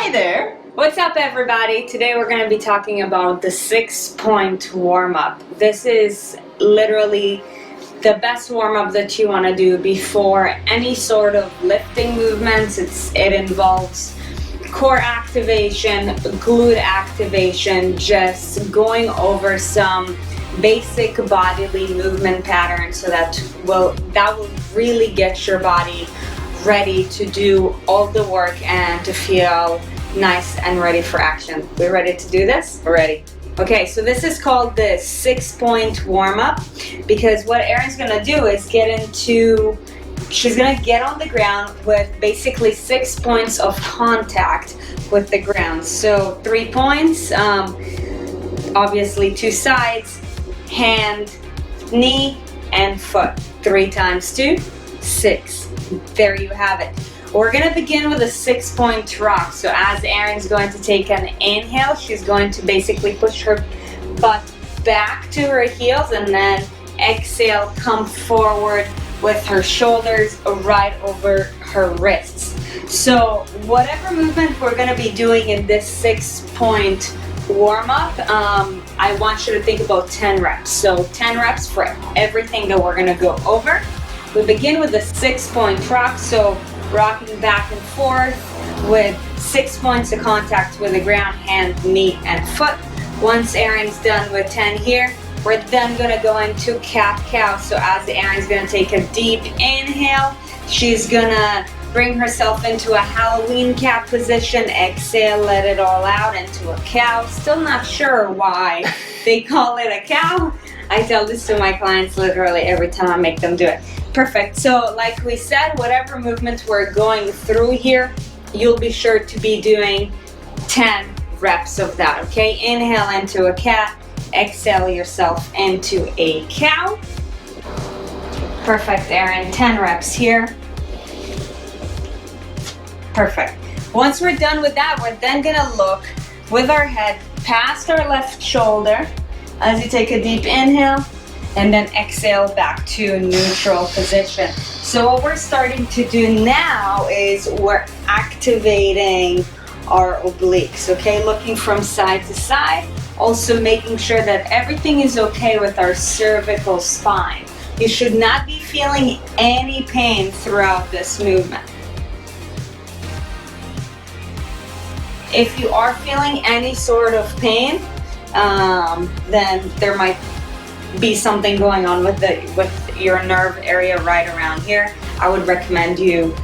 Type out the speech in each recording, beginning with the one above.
Hi there! What's up, everybody? Today we're going to be talking about the 6-point warm-up. This is literally the best warm-up that you want to do before any sort of lifting movements. It involves core activation, glute activation, just going over some basic bodily movement patterns so that will really get your body ready to do all the work and to feel nice and ready for action. We ready to do this? We're ready. Okay, so this is called the 6-point warm-up because what Erin's gonna do is she's gonna get on the ground with basically 6 points of contact with the ground. So 3 points, obviously 2 sides, hand, knee, and foot. 3 times 2, 6. There you have it. We're gonna begin with a 6-point rock. So as Erin's going to take an inhale, she's going to basically push her butt back to her heels and then exhale, come forward with her shoulders right over her wrists. So whatever movement we're gonna be doing in this 6-point warm-up, I want you to think about 10 reps. So 10 reps for everything that we're gonna go over. We begin with a 6-point rock, so rocking back and forth with 6 points of contact with the ground, hand, knee, and foot. Once Erin's done with 10 here, we're then gonna go into cat-cow. So as Erin's gonna take a deep inhale, she's gonna bring herself into a Halloween cat position. Exhale, let it all out into a cow. Still not sure why they call it a cow. I tell this to my clients literally every time I make them do it. Perfect. So like we said, whatever movement we're going through here, you'll be sure to be doing 10 reps of that, okay? Inhale into a cat, exhale yourself into a cow. Perfect, Erin. 10 reps here. Perfect. Once we're done with that, we're then gonna look with our head past our left shoulder as you take a deep inhale and then exhale back to neutral position. So what we're starting to do now is we're activating our obliques, okay? Looking from side to side, also making sure that everything is okay with our cervical spine. You should not be feeling any pain throughout this movement. If you are feeling any sort of pain, then there might be something going on with your nerve area right around here. I would recommend you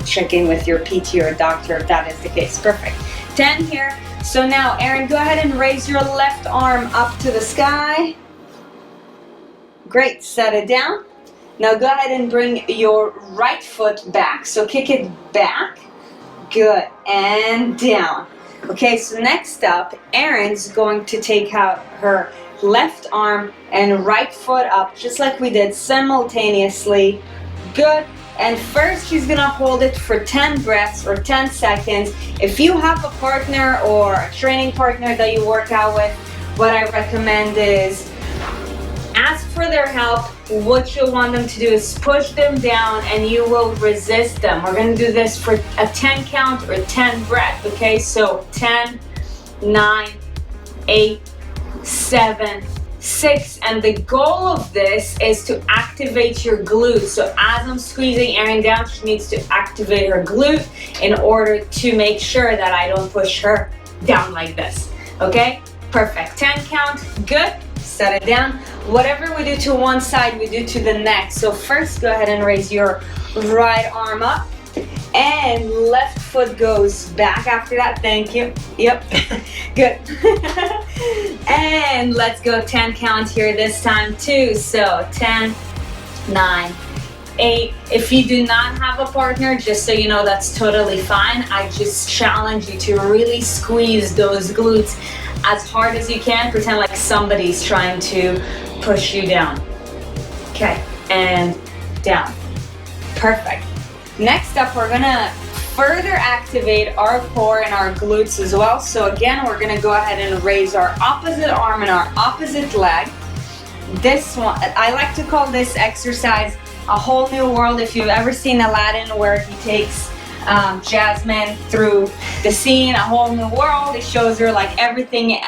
check in with your PT or doctor if that is the case. Perfect. 10 here. So now, Erin, go ahead and raise your left arm up to the sky. Great. Set it down. Now go ahead and bring your right foot back. So kick it back. Good. And down. Okay, so next up, Erin's going to take out her left arm and right foot up, just like we did simultaneously. Good. And first, she's gonna hold it for 10 breaths or 10 seconds. If you have a partner or a training partner that you work out with, what I recommend is ask for their help. What you'll want them to do is push them down and you will resist them. We're gonna do this for a 10 count or 10 breath, okay? So 10, 9, 8, 7, 6, and the goal of this is to activate your glute. So as I'm squeezing Erin down, she needs to activate her glute in order to make sure that I don't push her down like this, okay? Perfect. 10 count, good. Set it down. Whatever we do to one side, we do to the next. So first, go ahead and raise your right arm up and left foot goes back after that. Thank you. Yep. Good. And let's go 10 count here this time too. So 10, 9, 8. If you do not have a partner, just so you know, that's totally fine. I just challenge you to really squeeze those glutes as hard as you can. Pretend like somebody's trying to push you down. Okay, and down. Perfect. Next up, we're gonna further activate our core and our glutes as well. So again, we're gonna go ahead and raise our opposite arm and our opposite leg. This one, I like to call this exercise a whole new world. If you've ever seen Aladdin, where he takes Jasmine through the scene, a whole new world. It shows her like everything,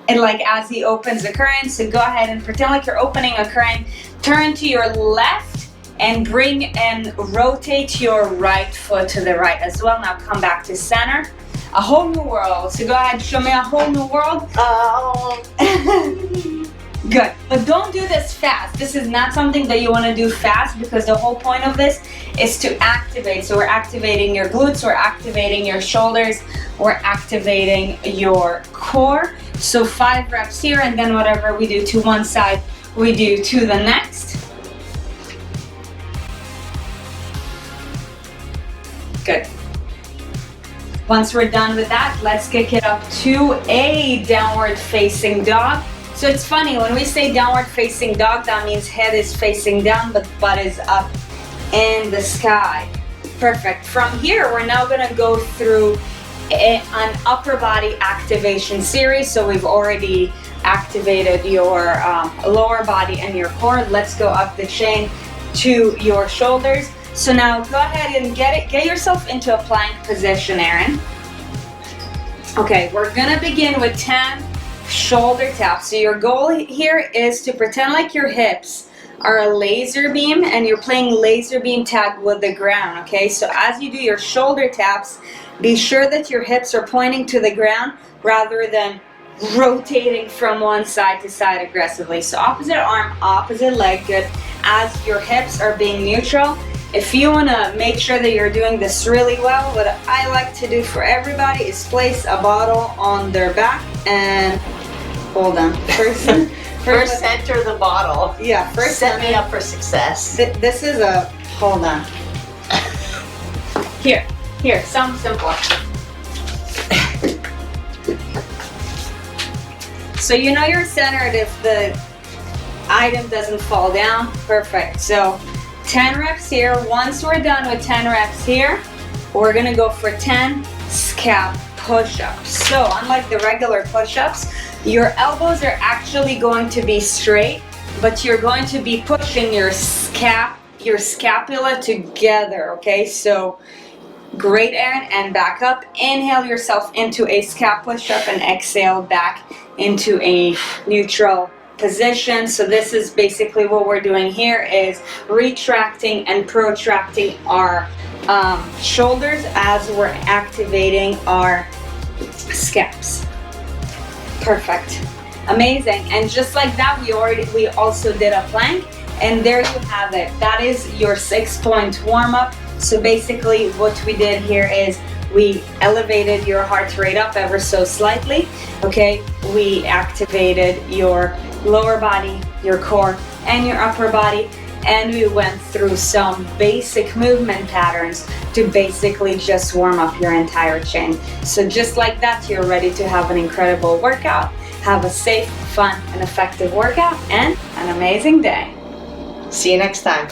and like as he opens the current. So go ahead and pretend like you're opening a current. Turn to your left and bring and rotate your right foot to the right as well. Now come back to center. A whole new world. So go ahead, show me a whole new world. Oh. Good, but don't do this fast. This is not something that you want to do fast, because the whole point of this is to activate. So we're activating your glutes, we're activating your shoulders, we're activating your core. So 5 reps here, and then whatever we do to one side, we do to the next. Good. Once we're done with that, let's kick it up to a downward facing dog. So it's funny, when we say downward facing dog, that means head is facing down, but butt is up in the sky. Perfect. From here, we're now gonna go through an upper body activation series. So we've already activated your lower body and your core. Let's go up the chain to your shoulders. So now go ahead and get yourself into a plank position, Erin. Okay, we're gonna begin with 10 shoulder taps. So your goal here is to pretend like your hips are a laser beam and you're playing laser beam tag with the ground, okay? So as you do your shoulder taps, be sure that your hips are pointing to the ground rather than rotating from one side to side aggressively. So opposite arm, opposite leg, good. As your hips are being neutral. If you want to make sure that you're doing this really well, what I like to do for everybody is place a bottle on their back and hold on. First center the bottle. Yeah, first set me up for success. This is a, hold on. Here, something simple. So you know you're centered if the item doesn't fall down. Perfect. So 10 reps here. Once we're done with 10 reps here, we're gonna go for 10 scap push-ups. So unlike the regular push-ups, your elbows are actually going to be straight, but you're going to be pushing your scapula together, okay? So great, Erin, and back up. Inhale yourself into a scap push-up and exhale back into a neutral position. So this is basically what we're doing here, is retracting and protracting our shoulders as we're activating our scaps. Perfect. Amazing. And just like that, we also did a plank, and there you have it. That is your 6-point warm-up. So basically what we did here is we elevated your heart rate up ever so slightly, okay? We activated your lower body, your core, and your upper body, and we went through some basic movement patterns to basically just warm up your entire chain. So just like that, you're ready to have an incredible workout. Have a safe, fun, and effective workout, and an amazing day. See you next time.